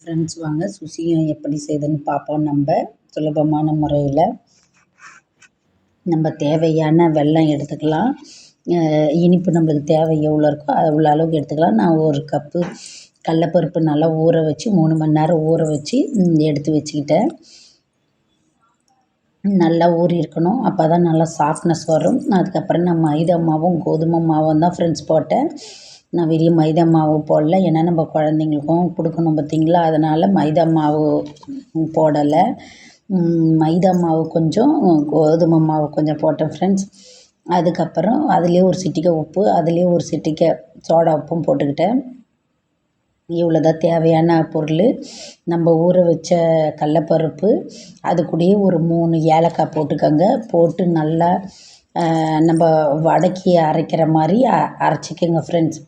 Friends வாங்க சுசியம் எப்படி செய்யுதுன்னு பார்ப்போம். நம்ம சுலபமான முறையில் நம்ம தேவையான வெல்லம் எடுத்துக்கலாம். இனிப்பு நம்மளுக்கு தேவை எவ்வளோ இருக்கோ அவ்வளோ அளவுக்கு எடுத்துக்கலாம். நான் ஒரு கப்பு கடலப்பருப்பு நல்லா ஊற வச்சு 3 மணி நேரம் ஊற வச்சு எடுத்து வச்சுக்கிட்டேன். நல்லா ஊறி இருக்கணும், அப்போ தான் நல்லா சாஃப்ட்னஸ் வரும். அதுக்கப்புறம் நான் மைதா மாவும் கோதுமை மாவும் தான் ஃப்ரெண்ட்ஸ் போட்டேன். நான் வெறும் மைதா மாவு போடல, ஏன்னா நம்ம குழந்தைங்களுக்கும் கொடுக்கணும் பார்த்திங்களா, அதனால் மைதா மாவு போடலை. மைதா மாவு கொஞ்சம், கோதுமை மாவு கொஞ்சம் போட்டேன் ஃப்ரெண்ட்ஸ். அதுக்கப்புறம் அதுலேயே ஒரு சிட்டிகை உப்பு, அதுலேயே ஒரு சிட்டிகை சோடா உப்பும் போட்டுக்கிட்டேன். இவ்வளோ தான் தேவையான பொருள். நம்ம ஊற வச்ச கடலப்பருப்பு, அது கூடயே ஒரு 3 ஏலக்காய் போட்டுக்கோங்க. போட்டு நல்லா நம்ம வடக்கி அரைக்கிற மாதிரி அரைச்சிக்கோங்க ஃப்ரெண்ட்ஸ்.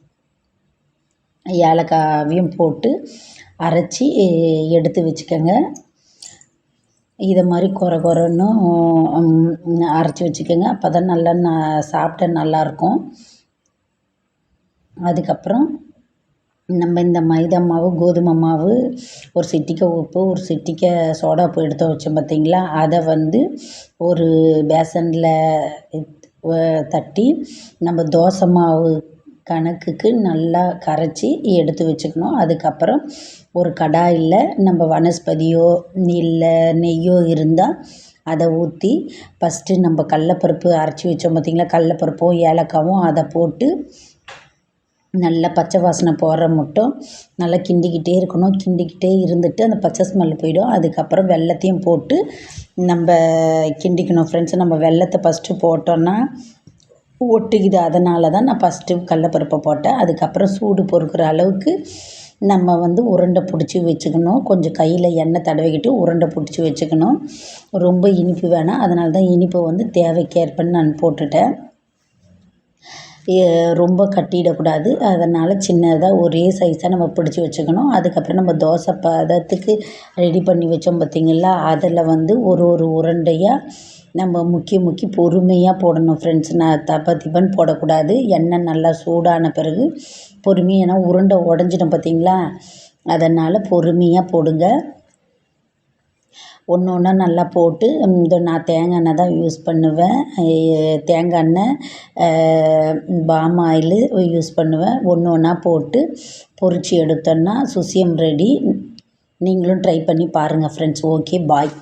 ஏலக்காவையும் போட்டு அரைச்சி எடுத்து வச்சுக்கோங்க. இதை மாதிரி கொரன்னு அரைச்சி வச்சுக்கோங்க, அப்போ தான் நல்லா சாப்பிட்டா நல்லாயிருக்கும். அதுக்கப்புறம் நம்ம இந்த மைதா மாவு கோதுமை மாவு, ஒரு சிட்டிகை உப்பு, ஒரு சிட்டிகை சோடா உப்பு எடுத்து வச்சோம் பார்த்திங்களா, அதை ஒரு பேசனில் தட்டி நம்ம தோசை மாவு கணக்குக்கு நல்லா கரைச்சி எடுத்து வச்சுக்கணும். அதுக்கப்புறம் ஒரு கடாயில் நம்ம வனஸ்பதியோ இல்லை நெய்யோ இருந்தால் அதை ஊற்றி ஃபஸ்ட்டு நம்ம கடலப்பருப்பு அரைச்சி வச்சோம் பார்த்திங்களா, கடலப்பருப்பும் ஏலக்காவும் அதை போட்டு நல்லா பச்சை வாசனை போகிற மட்டும் நல்லா கிண்டிக்கிட்டே இருக்கணும். கிண்டிக்கிட்டே இருந்துட்டு அந்த பச்சை ஸ்மெல் போயிடும். அதுக்கப்புறம் வெல்லத்தையும் போட்டு நம்ம கிண்டிக்கணும் ஃப்ரெண்ட்ஸ். நம்ம வெல்லத்தை ஃபஸ்ட்டு போட்டோன்னா ஒட்டிக்குது, அதனால தான் நான் ஃபஸ்ட்டு கடலப்பருப்பை போட்டேன். அதுக்கப்புறம் சூடு பொறுக்கிற அளவுக்கு நம்ம உருண்டை பிடிச்சி வச்சுக்கணும். கொஞ்சம் கையில் எண்ணெய் தடவிக்கிட்டு உருண்டை பிடிச்சி வச்சுக்கணும். ரொம்ப இனிப்பு வேணாம், அதனால தான் இனிப்பு தேவைக்கேற்பன்னு நான் போட்டுட்டேன். ரொம்ப கட்டிடக்கூடாது, அதனால் சின்னதாக ஒரே சைஸாக நம்ம பிடிச்சி வச்சுக்கணும். அதுக்கப்புறம் நம்ம தோசை பதத்துக்கு ரெடி பண்ணி வச்சோம் பார்த்திங்களா, அதில் ஒரு உருண்டையாக நம்ம முக்கி பொறுமையாக போடணும் ஃப்ரெண்ட்ஸ். நான் திபன்னு போடக்கூடாது. எண்ணெய் நல்லா சூடான பிறகு பொறுமையாக, ஏன்னா உருண்டை உடஞ்சிடும் பார்த்திங்களா, அதனால் பொறுமையாக போடுங்க. ஒன்றா நல்லா போட்டு நான் தேங்காய் எண்ணெய் தான் யூஸ் பண்ணுவேன். தேங்காய் எண்ணெய், பாம் ஆயிலு யூஸ் பண்ணுவேன். ஒன்றா போட்டு பொரித்து எடுத்தோன்னா சுசியம் ரெடி. நீங்களும் ட்ரை பண்ணி பாருங்கள் ஃப்ரெண்ட்ஸ். ஓகே, பாய்.